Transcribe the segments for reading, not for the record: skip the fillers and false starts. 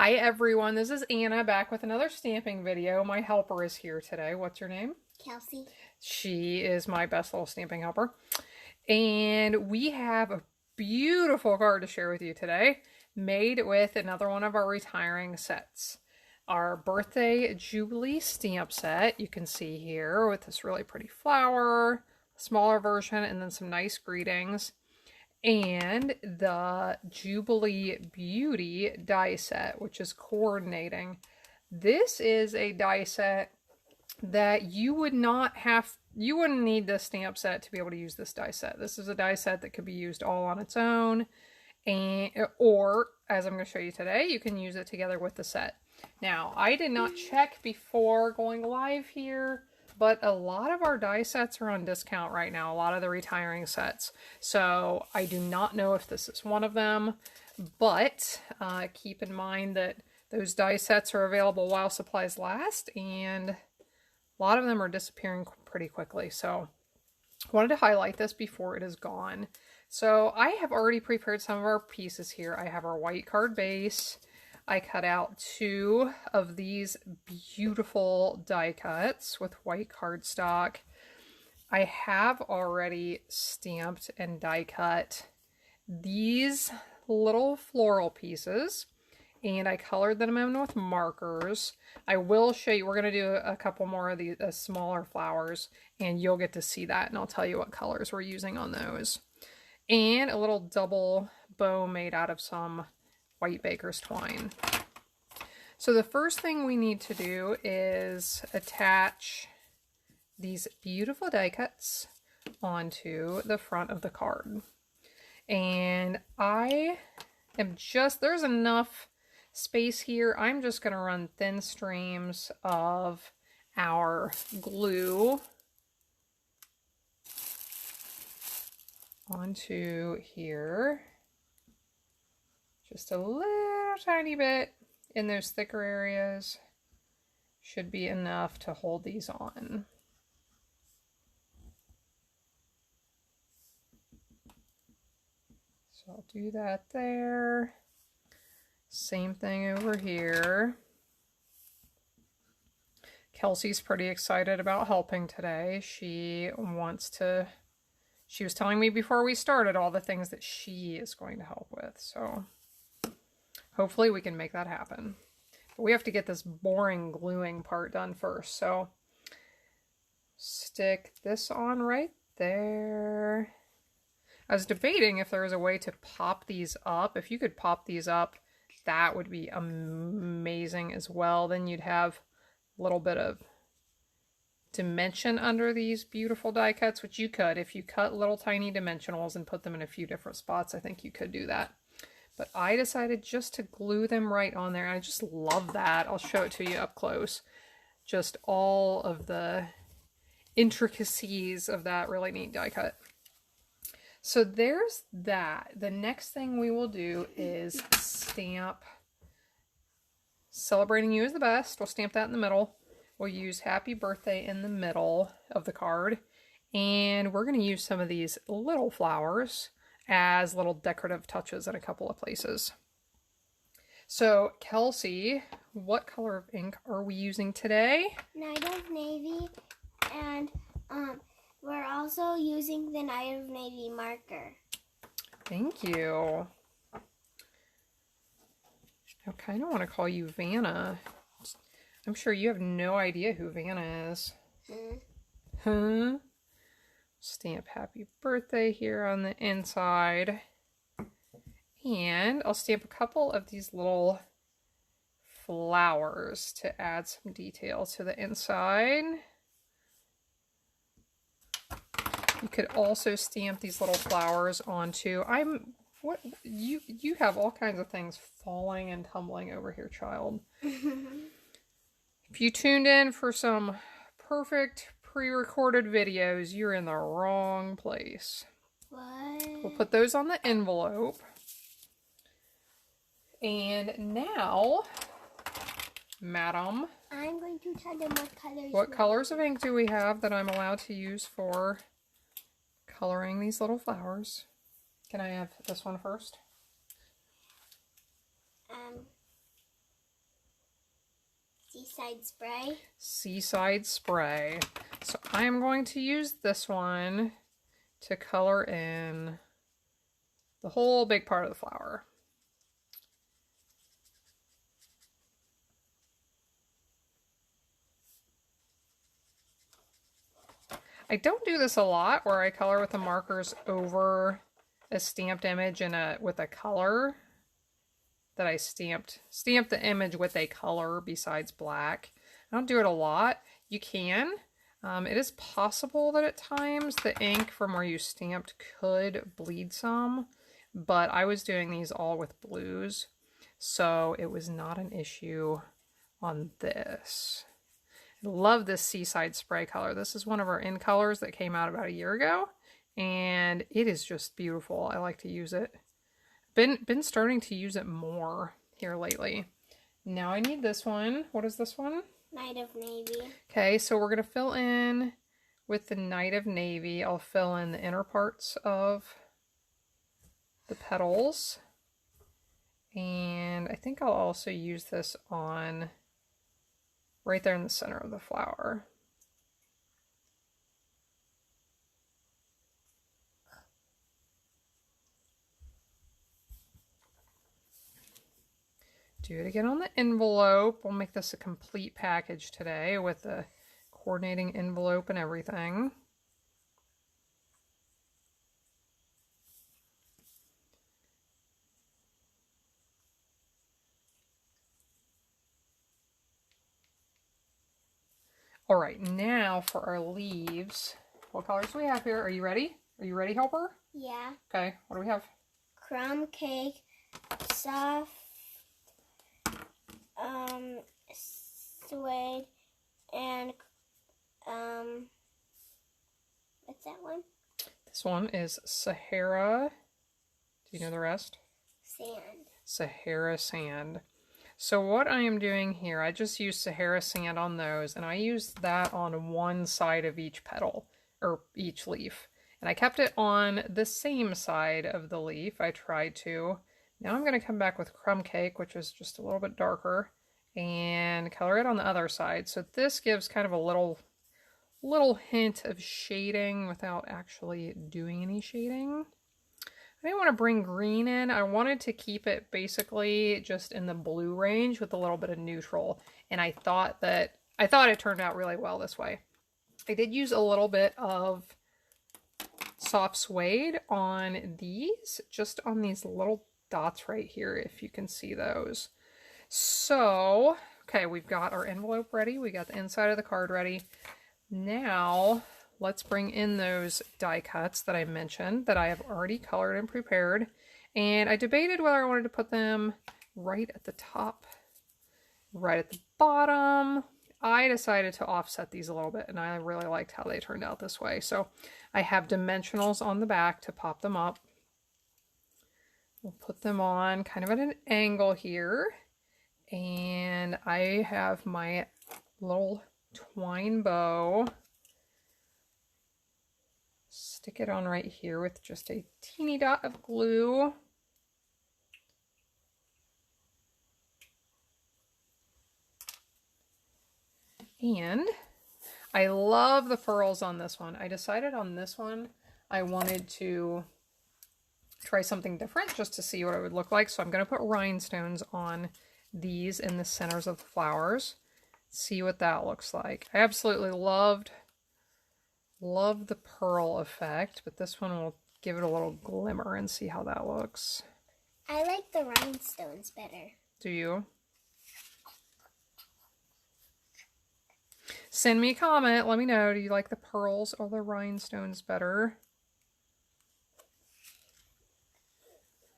Hi everyone, this is Anna back with another stamping video. My helper is here today. What's your name? Kelsey. She is my best little stamping helper. And we have a beautiful card to share with you today, made with another one of our retiring sets. Our birthday Jubilee stamp set, you can see here with this really pretty flower, smaller version, and then some nice greetings. And the Jubilee Beauty die set, which is coordinating. This is a die set that you wouldn't need this stamp set to be able to use this die set. This is a die set that could be used all on its own, or as I'm going to show you today, you can use it together with the set. Now, I did not check before going live here, but a lot of our die sets are on discount right now, a lot of the retiring sets. So I do not know if this is one of them, but keep in mind that those die sets are available while supplies last, and a lot of them are disappearing pretty quickly. So I wanted to highlight this before it is gone. So I have already prepared some of our pieces here. I have our white card base. I cut out 2 of these beautiful die cuts with white cardstock. I have already stamped and die cut these little floral pieces, and I colored them in with markers. I will show you, we're going to do a couple more of these smaller flowers, and you'll get to see that, and I'll tell you what colors we're using on those. And a little double bow made out of some white baker's twine. So the first thing we need to do is attach these beautiful die cuts onto the front of the card. And I am there's enough space here. I'm just going to run thin streams of our glue onto here. Just a little tiny bit in those thicker areas should be enough to hold these on. So I'll do that there. Same thing over here. Kelsey's pretty excited about helping today. She was telling me before we started all the things that she is going to help with. So hopefully we can make that happen. But we have to get this boring gluing part done first. So stick this on right there. I was debating if there was a way to pop these up. If you could pop these up, that would be amazing as well. Then you'd have a little bit of dimension under these beautiful die cuts, which you could. If you cut little tiny dimensionals and put them in a few different spots, I think you could do that. But I decided just to glue them right on there. I just love that. I'll show it to you up close. Just all of the intricacies of that really neat die cut. So there's that. The next thing we will do is stamp Celebrating You is the Best. We'll stamp that in the middle. We'll use Happy Birthday in the middle of the card. And we're going to use some of these little flowers as little decorative touches in a couple of places. So, Kelsey, what color of ink are we using today? Night of Navy, and we're also using the Night of Navy marker. Thank you. I kind of want to call you Vanna. I'm sure you have no idea who Vanna is. Huh? Stamp Happy Birthday here on the inside. And I'll stamp a couple of these little flowers to add some detail to the inside. You could also stamp these little flowers onto, you have all kinds of things falling and tumbling over here, child. If you tuned in for some perfect pre-recorded videos, you're in the wrong place. What? We'll put those on the envelope. And now, madam, I'm going to tell them what colors. What colors of ink do we have that I'm allowed to use for coloring these little flowers? Can I have this one first? Seaside Spray. Seaside Spray. So I am going to use this one to color in the whole big part of the flower. I don't do this a lot where I color with the markers over a stamped image with a color that I stamped the image with a color besides black. I don't do it a lot. You can. It is possible that at times the ink from where you stamped could bleed some, but I was doing these all with blues, so it was not an issue on this. I love this Seaside Spray color. This is one of our in colors that came out about a year ago, and it is just beautiful. I like to use it. Been starting to use it more here lately. Now I need this one. What is this one? Night of Navy. Okay, so we're going to fill in with the Night of Navy. I'll fill in the inner parts of the petals. And I think I'll also use this on right there in the center of the flower. Do it again on the envelope. We'll make this a complete package today with the coordinating envelope and everything. All right, now for our leaves. What colors do we have here? Are you ready? Are you ready, Helper? Yeah. Okay, what do we have? Crumb cake, soft, suede, and what's that one? This one is Sahara. Do you know the rest? Sand. Sahara Sand. So what I am doing here, I just used Sahara Sand on those, and I used that on one side of each petal, or each leaf. And I kept it on the same side of the leaf. I tried to. Now I'm going to come back with Crumb Cake, which is just a little bit darker, and color it on the other side. So this gives kind of a little hint of shading without actually doing any shading. I didn't want to bring green in. I wanted to keep it basically just in the blue range with a little bit of neutral. And I thought it turned out really well this way. I did use a little bit of soft suede on these, just on these little dots right here, if you can see those. So, okay, we've got our envelope ready. We got the inside of the card ready. Now, let's bring in those die cuts that I mentioned that I have already colored and prepared. And I debated whether I wanted to put them right at the top, right at the bottom. I decided to offset these a little bit, and I really liked how they turned out this way. So I have dimensionals on the back to pop them up. We'll put them on kind of at an angle here. And I have my little twine bow. Stick it on right here with just a teeny dot of glue. And I love the pearls on this one. I decided on this one I wanted to try something different just to see what it would look like. So I'm going to put rhinestones on these in the centers of the flowers. See what that looks like. I absolutely loved the pearl effect, but this one will give it a little glimmer and see how that looks. I like the rhinestones better. Do you? Send me a comment. Let me know. Do you like the pearls or the rhinestones better?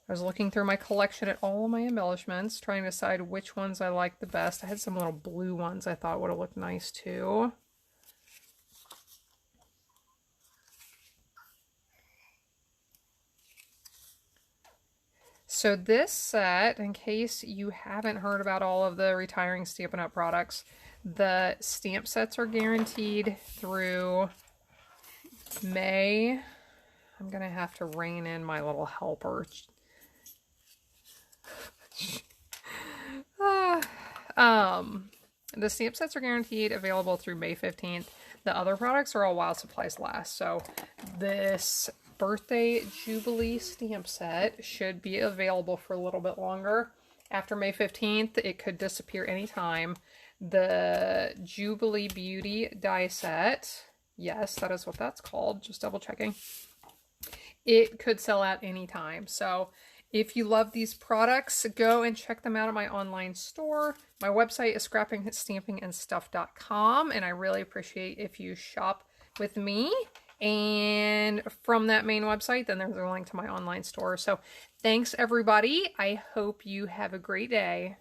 I was looking through my collection at all of my embellishments, trying to decide which ones I liked the best. I had some little blue ones I thought would have looked nice too. So this set, in case you haven't heard about all of the retiring Stampin' Up! Products, the stamp sets are guaranteed through May. I'm going to have to rein in my little helper. The stamp sets are guaranteed available through May 15th. The other products are all while supplies last. So this birthday Jubilee stamp set should be available for a little bit longer. After May 15th, it could disappear anytime. The Jubilee Beauty die set, yes, that is what that's called, just double checking. It could sell out anytime. So if you love these products, go and check them out at my online store. My website is scrappingstampingandstuff.com, and I really appreciate if you shop with me. And from that main website, then there's a link to my online store. So thanks, everybody. I hope you have a great day.